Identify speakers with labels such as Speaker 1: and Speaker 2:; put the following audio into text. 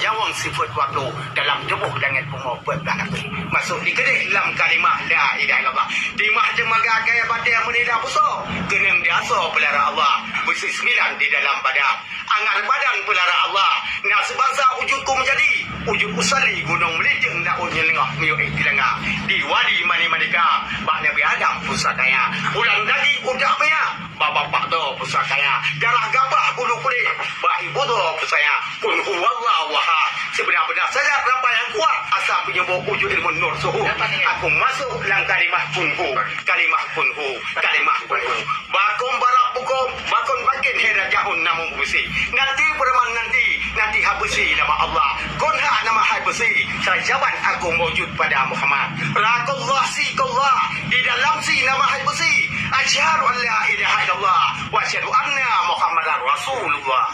Speaker 1: jawang sifat waktu dalam tubuh dengan pengopet belakang masuk di kedai dalam kalimah la ilaha illallah di mahjemaga gaya badan menida busuk kenang diasa pelara Allah besi 9 di dalam badan angar badan pelara Allah nak sebangsa wujudku menjadi wujud usali gunung melejeng daun nyelengah miuk dilengah di wadi mani-manika bak Nabi Adam pusakaya ulang daging udak maya bapak tu pusakaya darah gabah bulu kulit bak ibu tu pusaya pun huwallahu ahad sebenar-benar saja ramai yang kuat asal penyebut wujud ilmu nur suhu aku masuk dalam kalimah kunhu bakon barak bukom bakon bakin hera jahun namun besi nanti berman nanti habisi nama Allah kunha nama habisi sajaban aku mewujud pada Muhammad rakullah sikullah di dalam si nama habisi asyhadu an la ilaha illallah wa asyhadu anna Muhammadar Rasulullah